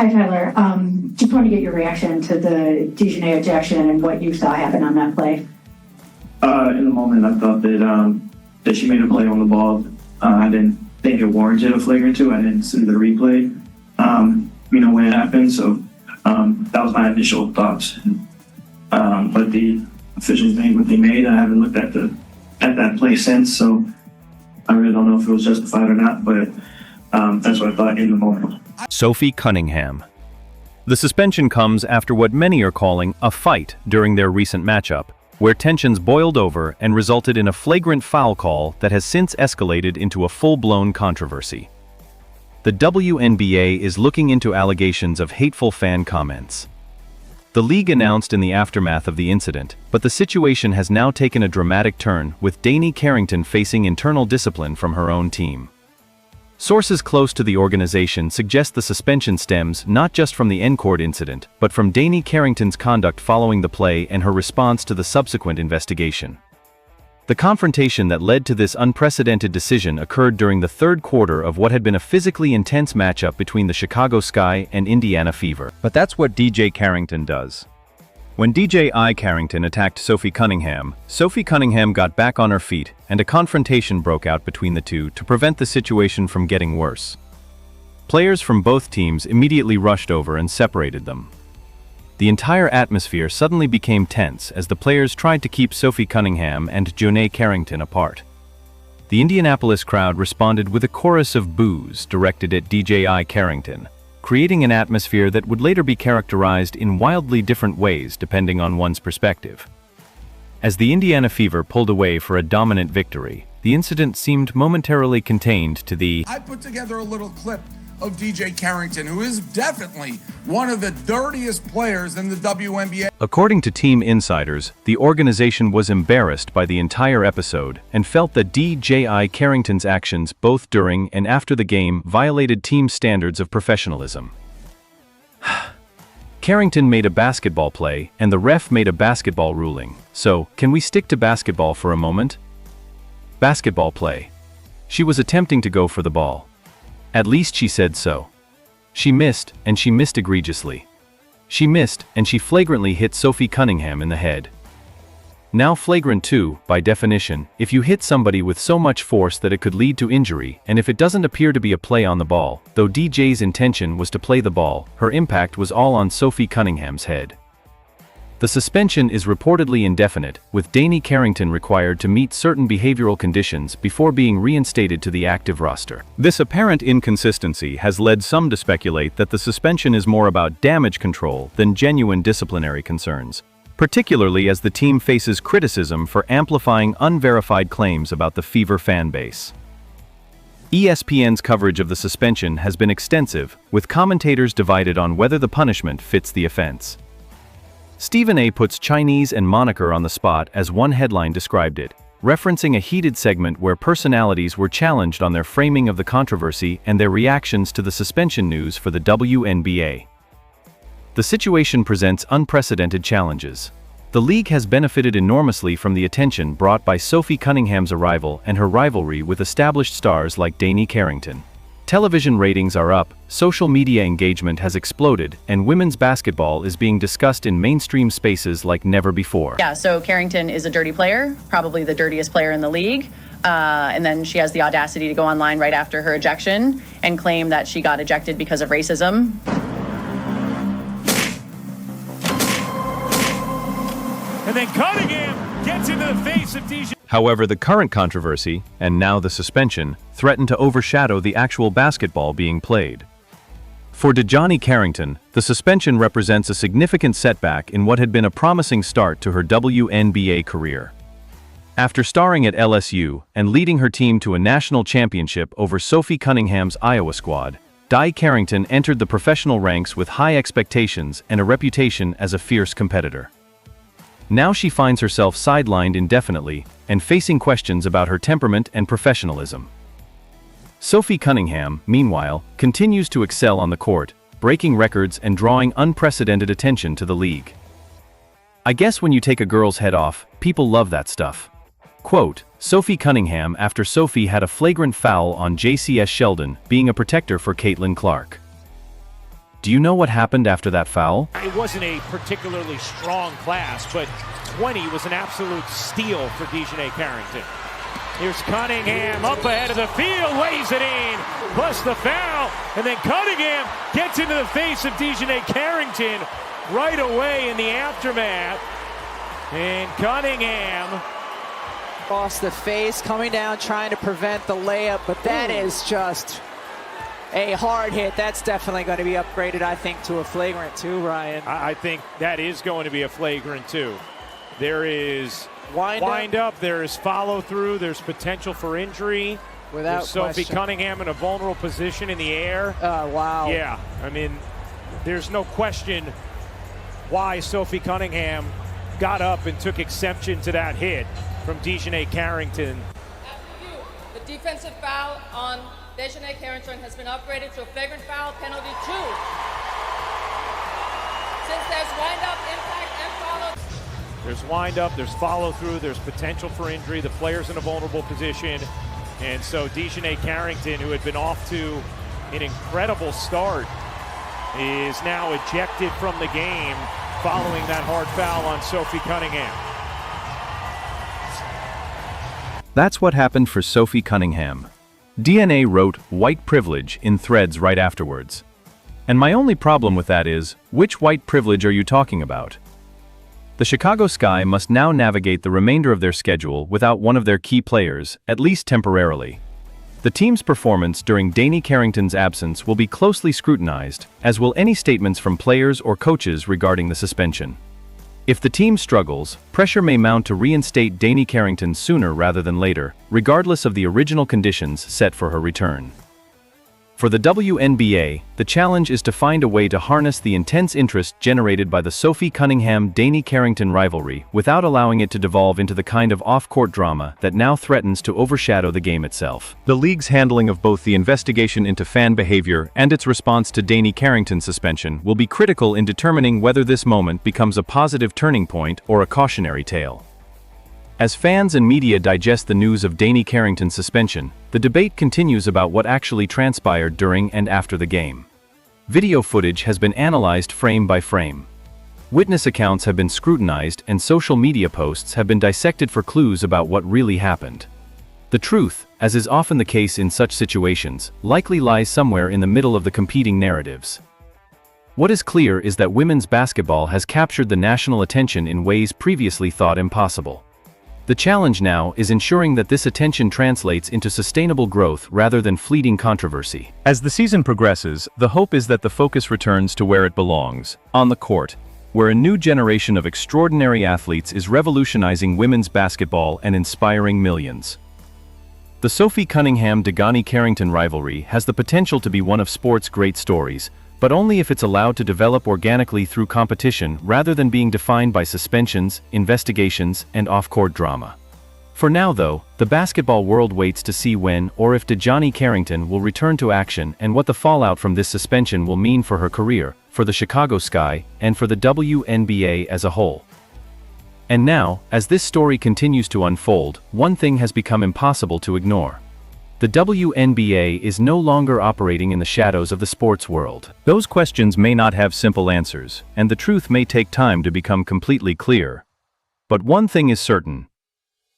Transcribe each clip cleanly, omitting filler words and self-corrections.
Hi, Tyler. Just want to get your reaction to the DiJonai ejection and what you saw happen on that play. In the moment, I thought that she made a play on the ball. I didn't think it warranted a flagrant two. I didn't see the replay, when it happened. So that was my initial thoughts. But the officials made what they made. I haven't looked at that play since, so I really don't know if it was justified or not. But that's what I thought in the moment. Sophie Cunningham. The suspension comes after what many are calling a fight during their recent matchup, where tensions boiled over and resulted in a flagrant foul call that has since escalated into a full-blown controversy. The WNBA is looking into allegations of hateful fan comments. The league announced in the aftermath of the incident, but the situation has now taken a dramatic turn, with DiJonai Carrington facing internal discipline from her own team. Sources close to the organization suggest the suspension stems not just from the end-court incident, but from DiJonai Carrington's conduct following the play and her response to the subsequent investigation. The confrontation that led to this unprecedented decision occurred during the third quarter of what had been a physically intense matchup between the Chicago Sky and Indiana Fever. But that's what DiJonai Carrington does. When DiJonai Carrington attacked Sophie Cunningham got back on her feet, and a confrontation broke out between the two to prevent the situation from getting worse. Players from both teams immediately rushed over and separated them. The entire atmosphere suddenly became tense as the players tried to keep Sophie Cunningham and DiJonai Carrington apart. The Indianapolis crowd responded with a chorus of boos directed at DiJonai Carrington, creating an atmosphere that would later be characterized in wildly different ways depending on one's perspective. As the Indiana Fever pulled away for a dominant victory, the incident seemed momentarily contained to the I put together a little clip of DiJonai Carrington, who is definitely one of the dirtiest players in the WNBA. According to team insiders, the organization was embarrassed by the entire episode and felt that DiJonai Carrington's actions both during and after the game violated team standards of professionalism. Carrington made a basketball play and the ref made a basketball ruling, so can we stick to basketball for a moment? Basketball play. She was attempting to go for the ball. At least she said so. She missed, and she missed egregiously. She missed, and she flagrantly hit Sophie Cunningham in the head. Now flagrant too, by definition, if you hit somebody with so much force that it could lead to injury, and if it doesn't appear to be a play on the ball, though DJ's intention was to play the ball, her impact was all on Sophie Cunningham's head. The suspension is reportedly indefinite, with DiJonai Carrington required to meet certain behavioral conditions before being reinstated to the active roster. This apparent inconsistency has led some to speculate that the suspension is more about damage control than genuine disciplinary concerns, particularly as the team faces criticism for amplifying unverified claims about the Fever fan base. ESPN's coverage of the suspension has been extensive, with commentators divided on whether the punishment fits the offense. Stephen A. puts Chinese and moniker on the spot as one headline described it, referencing a heated segment where personalities were challenged on their framing of the controversy and their reactions to the suspension news for the WNBA. The situation presents unprecedented challenges. The league has benefited enormously from the attention brought by Sophie Cunningham's arrival and her rivalry with established stars like DiJonai Carrington. Television ratings are up, social media engagement has exploded, and women's basketball is being discussed in mainstream spaces like never before. Yeah, so Carrington is a dirty player, probably the dirtiest player in the league. And then she has the audacity to go online right after her ejection and claim that she got ejected because of racism. And then Cunningham gets into the face of DiJonai. However, the current controversy, and now the suspension, threaten to overshadow the actual basketball being played. For DiJonai Carrington, the suspension represents a significant setback in what had been a promising start to her WNBA career. After starring at LSU and leading her team to a national championship over Sophie Cunningham's Iowa squad, DiJonai Carrington entered the professional ranks with high expectations and a reputation as a fierce competitor. Now she finds herself sidelined indefinitely and facing questions about her temperament and professionalism. Sophie Cunningham, meanwhile, continues to excel on the court, breaking records and drawing unprecedented attention to the league. I guess when you take a girl's head off, people love that stuff. Quote, Sophie Cunningham after Sophie had a flagrant foul on JCS Sheldon being a protector for Caitlin Clark. Do you know what happened after that foul? It wasn't a particularly strong class, but 20 was an absolute steal for DiJonai Carrington. Here's Cunningham up ahead of the field, lays it in, plus the foul, and then Cunningham gets into the face of DiJonai Carrington right away in the aftermath. And Cunningham across the face, coming down, trying to prevent the layup, but that is just a hard hit. That's definitely going to be upgraded, I think, to a flagrant too, Ryan. I think that is going to be a flagrant too. There is wind up, there is follow through, there's potential for injury. Without Sophie question. Cunningham in a vulnerable position in the air. Wow. Yeah, I mean, there's no question why Sophie Cunningham got up and took exception to that hit from DiJonai Carrington. After you, the defensive foul on DiJonai Carrington has been upgraded to a flagrant foul penalty 2. Since there's wind up, impact, and follow. There's wind up, there's follow through, there's potential for injury. The player's in a vulnerable position. And so DiJonai Carrington, who had been off to an incredible start, is now ejected from the game following that hard foul on Sophie Cunningham. That's what happened for Sophie Cunningham. DNA wrote "white privilege" in threads right afterwards. And my only problem with that is, which white privilege are you talking about? The Chicago Sky must now navigate the remainder of their schedule without one of their key players, at least temporarily. The team's performance during DiJonai Carrington's absence will be closely scrutinized, as will any statements from players or coaches regarding the suspension. If the team struggles, pressure may mount to reinstate DiJonai Carrington sooner rather than later, regardless of the original conditions set for her return. For the WNBA, the challenge is to find a way to harness the intense interest generated by the Sophie Cunningham-DiJonai Carrington rivalry without allowing it to devolve into the kind of off-court drama that now threatens to overshadow the game itself. The league's handling of both the investigation into fan behavior and its response to DiJonai Carrington's suspension will be critical in determining whether this moment becomes a positive turning point or a cautionary tale. As fans and media digest the news of DiJonai Carrington's suspension, the debate continues about what actually transpired during and after the game. Video footage has been analyzed frame by frame. Witness accounts have been scrutinized and social media posts have been dissected for clues about what really happened. The truth, as is often the case in such situations, likely lies somewhere in the middle of the competing narratives. What is clear is that women's basketball has captured the national attention in ways previously thought impossible. The challenge now is ensuring that this attention translates into sustainable growth rather than fleeting controversy. As the season progresses, the hope is that the focus returns to where it belongs, on the court, where a new generation of extraordinary athletes is revolutionizing women's basketball and inspiring millions. The Sophie Cunningham-DiJonai Carrington rivalry has the potential to be one of sport's great stories, but only if it's allowed to develop organically through competition rather than being defined by suspensions, investigations, and off-court drama. For now though, the basketball world waits to see when or if DiJonai Carrington will return to action and what the fallout from this suspension will mean for her career, for the Chicago Sky, and for the WNBA as a whole. And now, as this story continues to unfold, one thing has become impossible to ignore. The WNBA is no longer operating in the shadows of the sports world. Those questions may not have simple answers, and the truth may take time to become completely clear. But one thing is certain.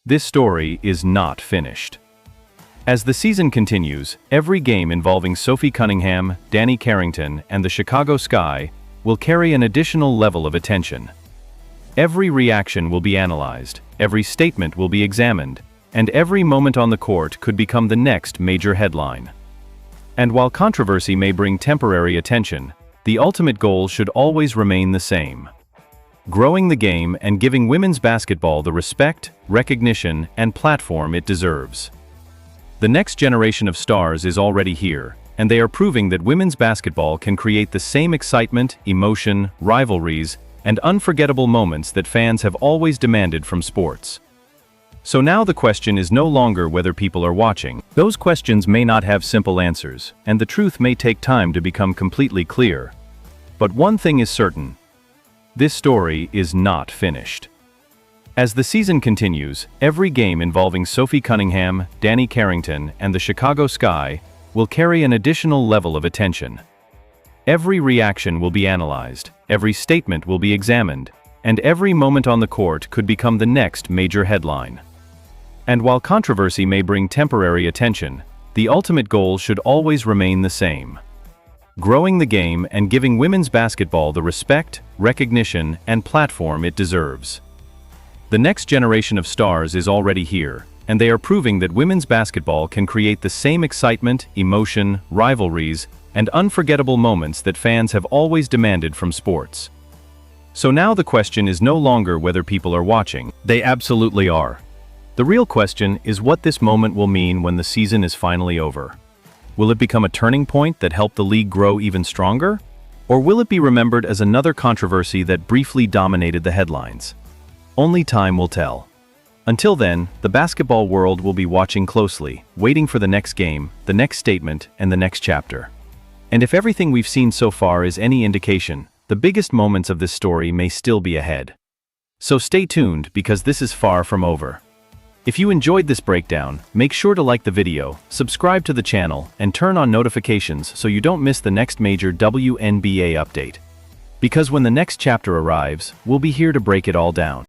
This story is not finished. As the season continues, every game involving Sophie Cunningham, DiJonai Carrington, and the Chicago Sky will carry an additional level of attention. Every reaction will be analyzed, every statement will be examined, and every moment on the court could become the next major headline. And while controversy may bring temporary attention, the ultimate goal should always remain the same: growing the game and giving women's basketball the respect, recognition, and platform it deserves. The next generation of stars is already here, and they are proving that women's basketball can create the same excitement, emotion, rivalries, and unforgettable moments that fans have always demanded from sports. So now the question is no longer whether people are watching. Those questions may not have simple answers, and the truth may take time to become completely clear. But one thing is certain: this story is not finished. As the season continues, every game involving Sophie Cunningham, DiJonai Carrington, and the Chicago Sky will carry an additional level of attention. Every reaction will be analyzed, every statement will be examined, and every moment on the court could become the next major headline. And while controversy may bring temporary attention, the ultimate goal should always remain the same: growing the game and giving women's basketball the respect, recognition, and platform it deserves. The next generation of stars is already here, and they are proving that women's basketball can create the same excitement, emotion, rivalries, and unforgettable moments that fans have always demanded from sports. So now the question is no longer whether people are watching. They absolutely are. The real question is what this moment will mean when the season is finally over. Will it become a turning point that helped the league grow even stronger? Or will it be remembered as another controversy that briefly dominated the headlines? Only time will tell. Until then, the basketball world will be watching closely, waiting for the next game, the next statement, and the next chapter. And if everything we've seen so far is any indication, the biggest moments of this story may still be ahead. So stay tuned, because this is far from over. If you enjoyed this breakdown, make sure to like the video, subscribe to the channel, and turn on notifications so you don't miss the next major WNBA update. Because when the next chapter arrives, we'll be here to break it all down.